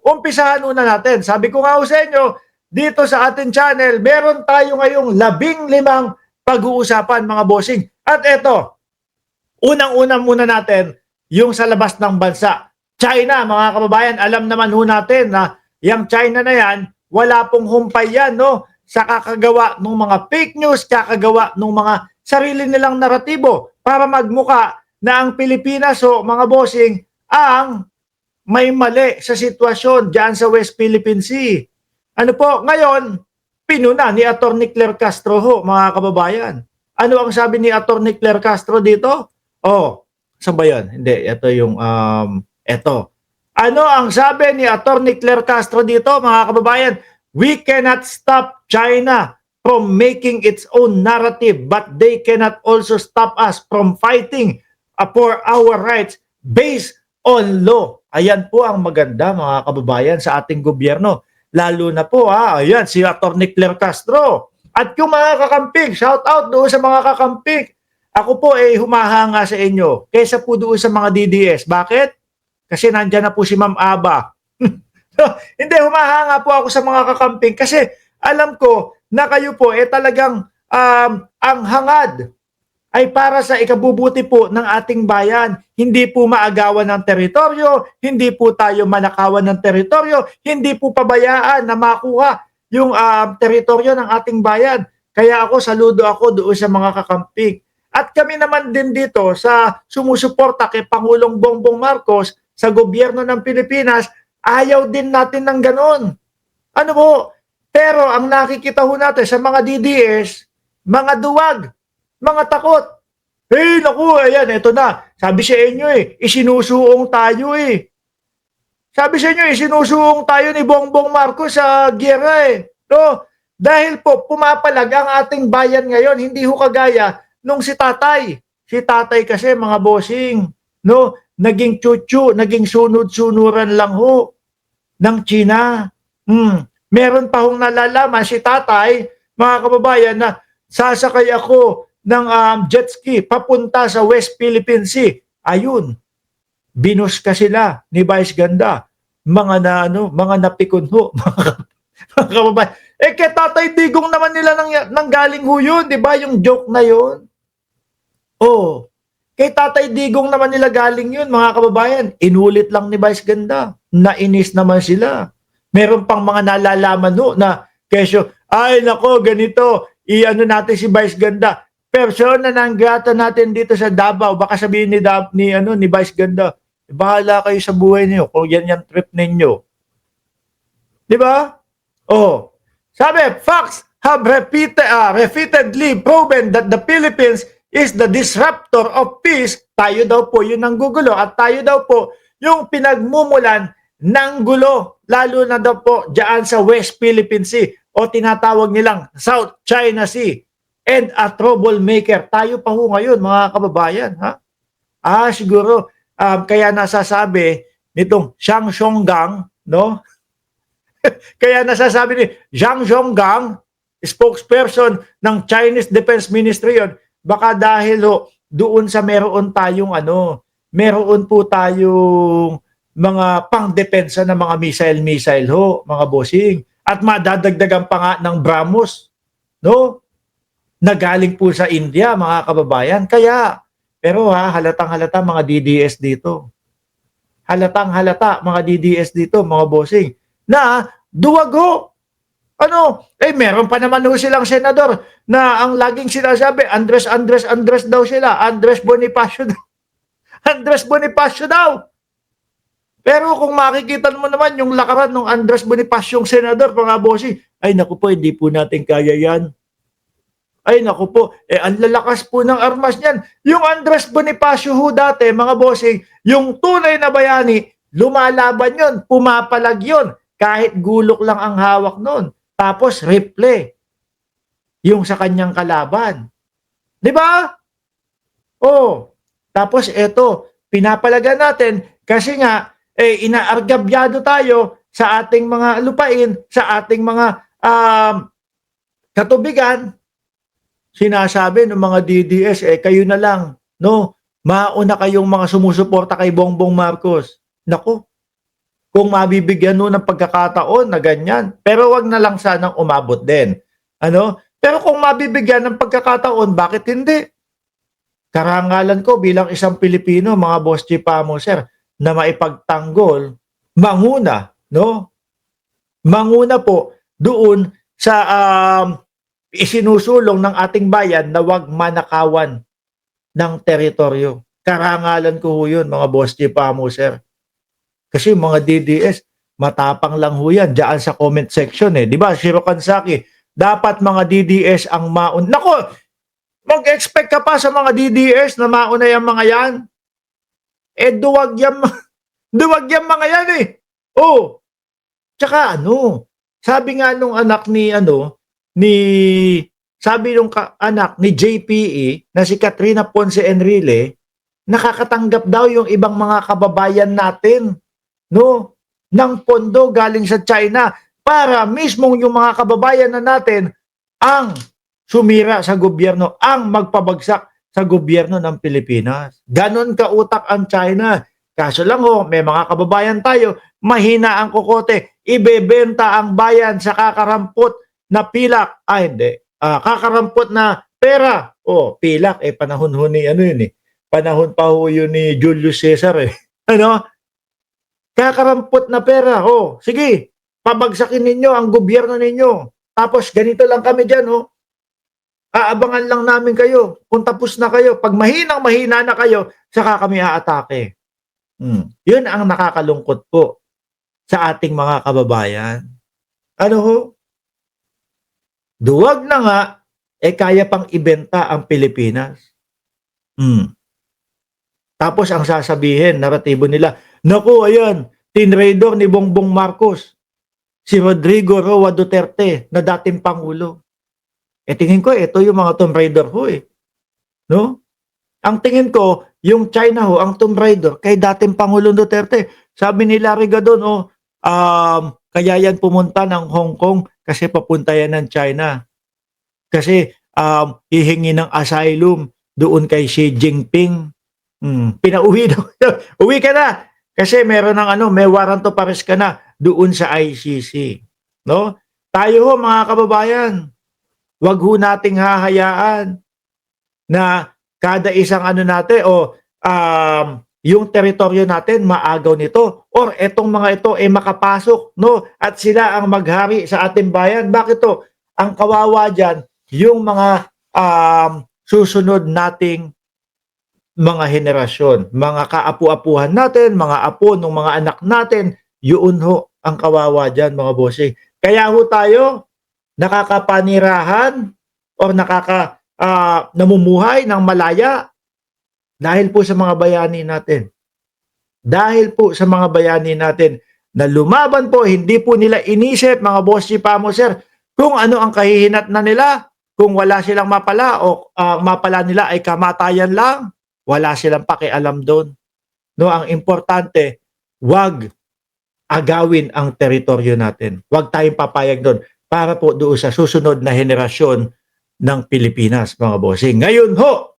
umpisahan muna natin. Sabi ko nga ho sa inyo, dito sa ating channel, meron tayo ngayong 15 pag-uusapan mga bossing. At eto, unang-una muna natin, yung sa labas ng bansa. China, mga kababayan, alam naman ho natin na yung China na yan, wala pong humpay yan, no? Sa kakagawa ng mga fake news, kakagawa ng mga sarili nilang naratibo para magmuka na ang Pilipinas, so mga bossing, ang may mali sa sitwasyon dyan sa West Philippine Sea. Ano po, ngayon, pinuna ni Atty. Claire Castro ho, mga kababayan. Ano ang sabi ni Atty. Claire Castro dito? Oh, saan ba yan? Hindi, ito yung, ito. Ano ang sabi ni Atty. Claire Castro dito, mga kababayan? We cannot stop China from making its own narrative, but they cannot also stop us from fighting for our rights based on law. Ayan po ang maganda, mga kababayan, sa ating gobyerno. Lalo na po, ayan, si Atty. Claire Castro. At yung mga kakamping, shout out doon sa mga kakamping. Ako po ay humahanga sa inyo kaysa po doon sa mga DDS. Bakit? Kasi nandyan na po si Ma'am Aba. Hindi, humahanga po ako sa mga kakamping kasi alam ko na kayo po talagang ang hangad ay para sa ikabubuti po ng ating bayan. Hindi po maagawan ng teritoryo, hindi po tayo manakawan ng teritoryo, hindi po pabayaan na makuha yung teritoryo ng ating bayan. Kaya ako, saludo ako doon sa mga kakamping. At kami naman din dito sa sumusuporta kay Pangulong Bongbong Marcos sa gobyerno ng Pilipinas, ayaw din natin ng ganon. Ano po? Pero ang nakikita ho natin sa mga DDS, mga duwag, mga takot. Eh, naku, ayan, eto na. Sabi sa inyo isinusuong tayo Sabi sa inyo, isinusuong tayo ni Bongbong Marcos sa giyera No? Dahil po, pumapalag ang ating bayan ngayon, hindi ho kagaya nung si tatay. Si tatay kasi, mga bossing, no? Naging chuchu, naging sunod-sunuran lang ho ng China. Meron pa hong nalalaman si tatay, mga kababayan, na sasakay ako ng jet ski papunta sa West Philippine Sea. Ayun, binuska sila ni Vice Ganda. Mga napikon ho, mga kababayan. Kay Tatay Digong naman nila nang galing ho yun, di ba? Yung joke na yun. Oh, kay Tatay Digong naman nila galing yun, mga kababayan. Inulit lang ni Vice Ganda. Nainis naman sila. Meron pang mga nalalaman ho na kesyo, ay nako, ganito, natin si Vice Ganda. Persona non grata natin dito sa Davao. Baka sabihin ni Vice Ganda, bahala kayo sa buhay niyo kung yan yung trip ninyo. Di ba? Oh. Sabi, facts have repeatedly proven that the Philippines is the disruptor of peace. Tayo daw po yun ang gugulo at tayo daw po yung pinagmumulan ng gulo, lalo na daw po dyan sa West Philippine Sea o tinatawag nilang South China Sea, and a troublemaker. Tayo pa ho ngayon, mga kababayan. Siguro, kaya nasasabi nitong Xiang Xionggang, no? Kaya nasasabi ni Zhang Zhonggang, spokesperson ng Chinese Defense Ministry yun, baka dahil doon sa meron po tayong mga pangdepensa ng mga missile mga bossing. At madadagdagan pa nga ng BrahMos, no? Nagaling po sa India, mga kababayan. Kaya, pero halatang-halata mga DDS dito. Halatang-halata mga DDS dito, mga bossing. Na duwag ho. Meron pa naman ho silang senador na ang laging sinasabi, Andres daw sila. Andres Bonifacio daw. Andres Bonifacio daw. Pero kung makikita mo naman yung lakaran ng Andres Bonifacio yung senador, mga bossing, ay naku po, hindi po natin kaya yan. Ay naku po, ang lalakas po ng armas niyan. Yung Andres Bonifacio ho dati, mga bossing, yung tunay na bayani, lumalaban yun, pumapalag yun. Kahit gulok lang ang hawak nun. Tapos replay. Yung sa kanyang kalaban. Di ba? Tapos eto, pinapalagan natin kasi nga, inaargabyado tayo sa ating mga lupain, sa ating mga katubigan. Sinasabi ng mga DDS, kayo na lang, no? Mauna kayong mga sumusuporta kay Bongbong Marcos. Nako, kung mabibigyan nun ng pagkakataon na ganyan. Pero wag na lang sanang umabot din. Ano? Pero kung mabibigyan ng pagkakataon, bakit hindi? Karangalan ko bilang isang Pilipino, mga Boss G Pamo, sir, na maipagtanggol, manguna, no? Manguna po doon sa isinusulong ng ating bayan na wag manakawan ng teritoryo. Karangalan ko ho yun, mga Boss G Pamo, sir. Kasi mga DDS, matapang lang ho yan dyan sa comment section eh. Di ba, Shiro Kansaki, dapat mga DDS ang maun... Nako, mag-expect ka pa sa mga DDS na mauna yung mga yan. Eh, duwag yan, duwag yan mga yan eh. Oh, tsaka ano, sabi nga nung anak ni sabi nung anak ni JPE na si Katrina Ponce Enrile, nakakatanggap daw yung ibang mga kababayan natin, no, ng pondo galing sa China para mismong yung mga kababayan na natin ang sumira sa gobyerno, ang magpabagsak sa gobyerno ng Pilipinas. Ganon kautak ang China. Kaso lang ho, may mga kababayan tayo, mahina ang kokote, ibebenta ang bayan sa kakarampot na pilak. Ay, hindi. Kakarampot na pera. O, pilak, panahon ho ni, yun eh. Panahon pa ho yun ni Julius Caesar eh. Ano? Kakarampot na pera. O, sige, pabagsakin ninyo ang gobyerno ninyo. Tapos ganito lang kami dyan, oh. Aabangan lang namin kayo. Kung tapos na kayo, pag mahina na kayo, saka kami aatake. Yun ang nakakalungkot po sa ating mga kababayan. Ano ho? Duwag na nga, kaya pang ibenta ang Pilipinas. Tapos ang sasabihin, naratibo nila, naku, ayan, tinraidor ni Bongbong Marcos, si Rodrigo Roa Duterte na dating Pangulo. Tingin ko, ito yung mga Tomb Raider ho eh. No? Ang tingin ko, yung China ho, ang Tomb Raider, kay dating Pangulong Duterte. Sabi ni Larry Gadon, kaya yan pumunta ng Hong Kong kasi papunta yan ng China. Kasi hihingi ng asylum doon kay Xi Jinping. Pinauwi daw. Uwi ka na. Kasi meron ng may warrant of arrest ka na doon sa ICC. No? Tayo ho, mga kababayan, wag ho nating hahayaan na kada isang natin yung teritoryo natin maagaw nito or etong mga ito makapasok, no, at sila ang maghari sa ating bayan. Bakit to? Ang kawawa diyan yung mga susunod nating mga henerasyon, mga kaapu-apuhan natin, mga apo ng mga anak natin, yun ho ang kawawa diyan, mga bossing. Kaya ho tayo nakakapanirahan or namumuhay ng malaya dahil po sa mga bayani natin. Dahil po sa mga bayani natin na lumaban po, hindi po nila inisip, mga Boss G Pamo, sir, kung ano ang kahihinat na nila, kung wala silang mapala o mapala nila ay kamatayan lang, wala silang pakialam doon. No, ang importante, wag agawin ang teritoryo natin. Wag tayong papayag doon para po doon sa susunod na henerasyon ng Pilipinas, mga bossing. Ngayon ho,